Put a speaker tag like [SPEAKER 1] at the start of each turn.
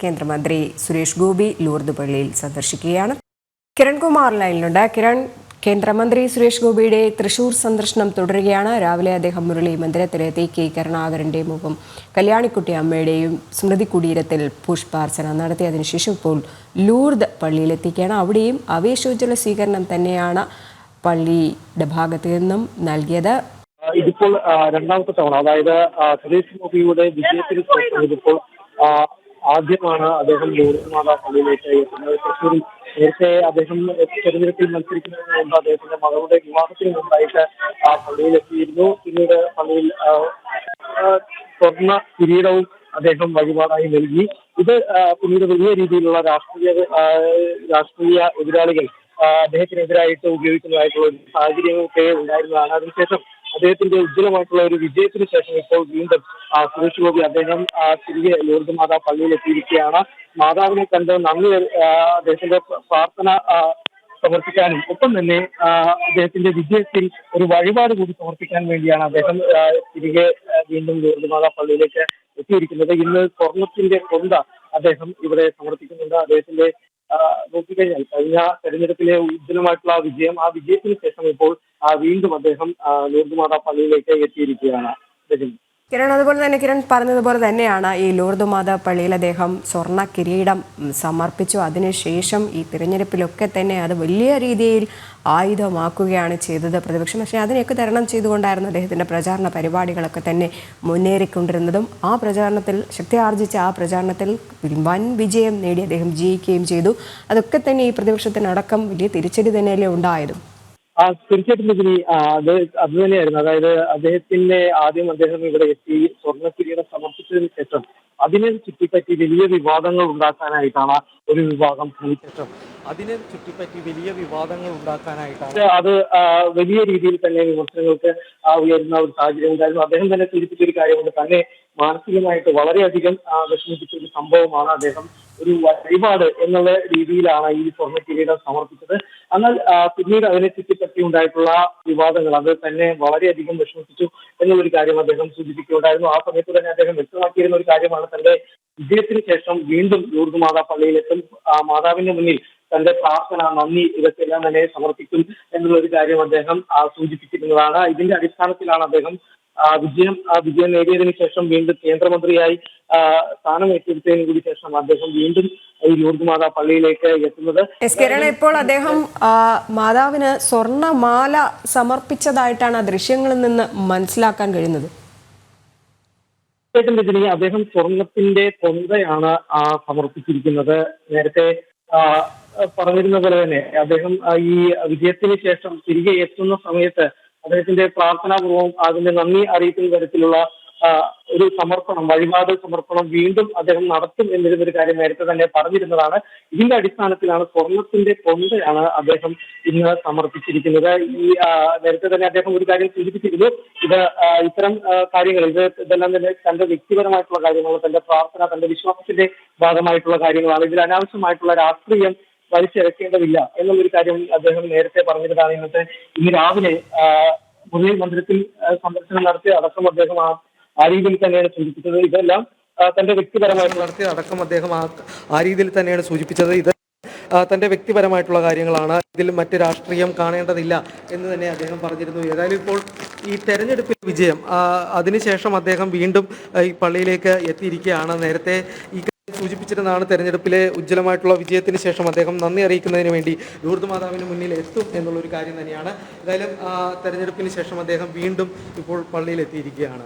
[SPEAKER 1] കേന്ദ്രമന്ത്രി സുരേഷ് ഗോപി ലൂർദ് പള്ളിയിൽ സന്ദർശിക്കുകയാണ്. കിരൺകുമാർ ലൈനിലുണ്ട്. കിരൺ, കേന്ദ്രമന്ത്രി സുരേഷ് ഗോപിയുടെ തൃശൂർ സന്ദർശനം തുടരുകയാണ്. രാവിലെ അദ്ദേഹം മുരളി മന്ദിരത്തിലെത്തി കെ കരുണാകരന്റെ മുഖം കല്യാണിക്കുട്ടി അമ്മയുടെയും സ്മൃതി കുടീരത്തിൽ പുഷ്പാർച്ചന നടത്തി. അതിനുശേഷം ഇപ്പോൾ ലൂർദ് പള്ളിയിലെത്തിക്കുകയാണ്. അവിടെയും ആവേശോജ്വല സ്വീകരണം തന്നെയാണ് പള്ളിയുടെ ഭാഗത്ത് നിന്നും നൽകിയത്.
[SPEAKER 2] ഇതിപ്പോൾ രണ്ടാമത്തെ തവണ, അതായത് സുരേഷ് ഗോപിയുടെ വിജയത്തിന് ശേഷം ഇതിപ്പോൾ ആദ്യമാണ് അദ്ദേഹം ലൂർദ് മാതാ പള്ളിയിലേക്ക് എത്തുന്നത്. തൃശ്ശൂരിൽ നേരത്തെ അദ്ദേഹം തെരഞ്ഞെടുപ്പിൽ മത്സരിക്കുന്നതിന് മുമ്പ് അദ്ദേഹത്തിന്റെ മകളുടെ വിവാഹത്തിന് മുമ്പായിട്ട് പള്ളിയിലെത്തിയിരുന്നു. പിന്നീട് പള്ളിയിൽ സ്വർണ്ണ കിരീടവും അദ്ദേഹം വഴിപാടായി നൽകി. ഇത് പിന്നീട് വലിയ രീതിയിലുള്ള രാഷ്ട്രീയ എതിരാളികൾ അദ്ദേഹത്തിനെതിരായിട്ട് ഉപയോഗിക്കുന്നതായിട്ടുള്ള ഒരു സാഹചര്യമൊക്കെ ഉണ്ടായിരുന്നതാണ്. അതിനുശേഷം അദ്ദേഹത്തിന്റെ ഉജ്ജ്വലമായിട്ടുള്ള ഒരു വിജയത്തിന് ശേഷം ഇപ്പോൾ വീണ്ടും സുരേഷ് ഗോപി അദ്ദേഹം തിരികെ ലൂർദ് മാതാ പള്ളിയിൽ എത്തിയിരിക്കുകയാണ്. മാതാവിനെ കണ്ട് നന്ദി അദ്ദേഹത്തിന്റെ പ്രാർത്ഥന സമർപ്പിക്കാനും ഒപ്പം തന്നെ അദ്ദേഹത്തിന്റെ വിജയത്തിൽ ഒരു വഴിപാട് കൂടി സമർപ്പിക്കാൻ വേണ്ടിയാണ് അദ്ദേഹം തിരികെ വീണ്ടും ലൂർദ് മാതാ പള്ളിയിലേക്ക് എത്തിയിരിക്കുന്നത്. ഇന്ന് സ്വർണത്തിന്റെ കൊന്ത അദ്ദേഹം ഇവിടെ സമർപ്പിക്കുന്നുണ്ട്. അദ്ദേഹത്തിന്റെ നോക്കിക്കഴിഞ്ഞാൽ കഴിഞ്ഞ തെരഞ്ഞെടുപ്പിലെ ഉജ്ജ്വലമായിട്ടുള്ള വിജയം, ആ വിജയത്തിന് ശേഷം ഇപ്പോൾ വീണ്ടും അദ്ദേഹം ലൂർദ് മാതാ പള്ളിയിലേക്ക് എത്തിയിരിക്കുകയാണ്.
[SPEAKER 1] കിരൺ, അതുപോലെ തന്നെ കിരൺ പറഞ്ഞതുപോലെ തന്നെയാണ് ഈ ലൂർദ് മാതാ പള്ളിയിൽ അദ്ദേഹം സ്വർണ്ണ കിരീടം സമർപ്പിച്ചു. അതിനുശേഷം ഈ തിരഞ്ഞെടുപ്പിലൊക്കെ തന്നെ അത് വലിയ രീതിയിൽ ആയുധമാക്കുകയാണ് ചെയ്തത് പ്രതിപക്ഷം. പക്ഷേ അതിനെയൊക്കെ തരണം ചെയ്തുകൊണ്ടായിരുന്നു അദ്ദേഹത്തിൻ്റെ പ്രചാരണ പരിപാടികളൊക്കെ തന്നെ മുന്നേറിക്കൊണ്ടിരുന്നതും. ആ പ്രചാരണത്തിൽ ശക്തി ആർജിച്ച ആ പ്രചാരണത്തിൽ വൻ വിജയം നേടി അദ്ദേഹം ജയിക്കുകയും ചെയ്തു. അതൊക്കെ തന്നെ ഈ പ്രതിപക്ഷത്തിനടക്കം വലിയ തിരിച്ചടി തന്നെയല്ലേ ഉണ്ടായതും.
[SPEAKER 2] തീർച്ചയായിട്ടും ഇതിന് അത് തന്നെയായിരുന്നു. അതായത് ആദ്യം അദ്ദേഹം ഇവിടെ എത്തി സ്വർണ്ണ കിരീടം സമർപ്പിച്ചതിന് ശേഷം അതിനെ ചുറ്റിപ്പറ്റി വലിയ വിവാദങ്ങൾ ഉണ്ടാക്കാനായിട്ടാണ് ഒരു വിഭാഗം ശ്രമിച്ചത്. അത് വലിയ രീതിയിൽ തന്നെ വിമർശനങ്ങൾക്ക് ഉയരുന്ന ഒരു സാഹചര്യം ഉണ്ടായിരുന്നു. അദ്ദേഹം തന്നെ സൂചിപ്പിച്ച ഒരു കാര്യമുണ്ട്, തന്നെ മാനസികമായിട്ട് വളരെയധികം വിഷമിപ്പിച്ച ഒരു സംഭവമാണ്. അദ്ദേഹം ഒരു വഴിപാട് എന്നുള്ള രീതിയിലാണ് ഈ സ്വർണ്ണ കിരീടം സമർപ്പിച്ചത്. എന്നാൽ പിന്നീട് അതിനെ ചുറ്റിപ്പറ്റി ഉണ്ടായിട്ടുള്ള വിവാദങ്ങൾ അത് തന്നെ വളരെയധികം വിഷമിപ്പിച്ചു എന്നുള്ളൊരു കാര്യം അദ്ദേഹം സൂചിപ്പിക്കുകയുണ്ടായിരുന്നു. ആ സമയത്ത് തന്നെ അദ്ദേഹം വ്യക്തമാക്കിയിരുന്ന ഒരു കാര്യമാണ്, തന്റെ വിജയത്തിന് ശേഷം വീണ്ടും ലൂർദ് മാതാ പള്ളിയിലെത്തും, മാതാവിന്റെ മുന്നിൽ തന്റെ പ്രാർത്ഥന, നന്ദി ഇതൊക്കെല്ലാം തന്നെ സമർപ്പിക്കും എന്നുള്ളൊരു കാര്യം അദ്ദേഹം സൂചിപ്പിച്ചിരുന്നതാണ്. ഇതിന്റെ അടിസ്ഥാനത്തിലാണ് അദ്ദേഹം വിജയം നേടിയതിനു ശേഷം വീണ്ടും കേന്ദ്രമന്ത്രിയായി സ്ഥാനം ഏറ്റെടുത്തതിനു കൂടി ശേഷം അദ്ദേഹം വീണ്ടും ഈ ലൂർദ് മാതാ പള്ളിയിലേക്ക് എത്തുന്നത്.
[SPEAKER 1] കിരൺ, ഇപ്പോൾ അദ്ദേഹം മാതാവിന് സ്വർണ്ണമാല സമർപ്പിച്ചതായിട്ടാണ് ആ ദൃശ്യങ്ങളിൽ നിന്ന് മനസ്സിലാക്കാൻ കഴിയുന്നത്.
[SPEAKER 2] രജനി, അദ്ദേഹം സ്വർണത്തിന്റെ കൊന്തയാണ് സമർപ്പിച്ചിരിക്കുന്നത്. നേരത്തെ പറഞ്ഞിരുന്ന പോലെ തന്നെ അദ്ദേഹം ഈ വിജയത്തിന് ശേഷം തിരികെ എത്തുന്ന സമയത്ത് അദ്ദേഹത്തിന്റെ പ്രാർത്ഥനാപൂർവ്വം അതിന്റെ നന്ദി അറിയിക്കുന്ന തരത്തിലുള്ള ഒരു സമർപ്പണം, വഴിപാട് സമർപ്പണം വീണ്ടും അദ്ദേഹം നടത്തും എന്നിരുന്നൊരു കാര്യം നേരത്തെ തന്നെ പറഞ്ഞിരുന്നതാണ്. ഇതിന്റെ അടിസ്ഥാനത്തിലാണ് സ്വർണത്തിന്റെ കൊന്തയാണ് അദ്ദേഹം ഇന്ന് സമർപ്പിച്ചിരിക്കുന്നത്. ഈ നേരത്തെ തന്നെ അദ്ദേഹം ഒരു കാര്യം സൂചിപ്പിച്ചിരുന്നു, ഇത്തരം കാര്യങ്ങൾ ഇതെല്ലാം തന്നെ തന്റെ വ്യക്തിപരമായിട്ടുള്ള കാര്യങ്ങൾ, തന്റെ പ്രാർത്ഥന, തന്റെ വിശ്വാസത്തിന്റെ ഭാഗമായിട്ടുള്ള കാര്യങ്ങളാണ്. ഇതിൽ അനാവശ്യമായിട്ടുള്ള രാഷ്ട്രീയം വലിച്ചിഴക്കേണ്ടതില്ല എന്നുള്ളൊരു കാര്യം അദ്ദേഹം നേരത്തെ പറഞ്ഞിരുന്നതാണ്. ഇന്ന് രാവിലെ മുരളി മന്ദിരത്തിൽ സന്ദർശനം നടത്തിയ അടക്കം അദ്ദേഹം ആ രീതിയിൽ തന്നെയാണ് സൂചിപ്പിച്ചത്. ഇതെല്ലാം തന്റെ വ്യക്തിപരമായിട്ടുള്ള സൂചിപ്പിച്ചത്. ഇത് തന്റെ വ്യക്തിപരമായിട്ടുള്ള കാര്യങ്ങളാണ്, ഇതിൽ മറ്റ് രാഷ്ട്രീയം കാണേണ്ടതില്ല എന്ന് തന്നെ അദ്ദേഹം പറഞ്ഞിരുന്നു. ഏതായാലും ഇപ്പോൾ ഈ തെരഞ്ഞെടുപ്പിൽ വിജയം അതിനുശേഷം അദ്ദേഹം വീണ്ടും ഈ പള്ളിയിലേക്ക് എത്തിയിരിക്കുകയാണ്. നേരത്തെ ഈ സൂചിപ്പിച്ചിരുന്നതാണ്, തെരഞ്ഞെടുപ്പിലെ ഉജ്ജ്വലമായിട്ടുള്ള വിജയത്തിന് ശേഷം അദ്ദേഹം നന്ദി അറിയിക്കുന്നതിന് വേണ്ടി ലൂർദ് മാതാവിന് മുന്നിൽ എത്തും എന്നുള്ളൊരു കാര്യം തന്നെയാണ്. ഏതായാലും തെരഞ്ഞെടുപ്പിന് ശേഷം അദ്ദേഹം വീണ്ടും ഇപ്പോൾ പള്ളിയിൽ എത്തിയിരിക്കുകയാണ്.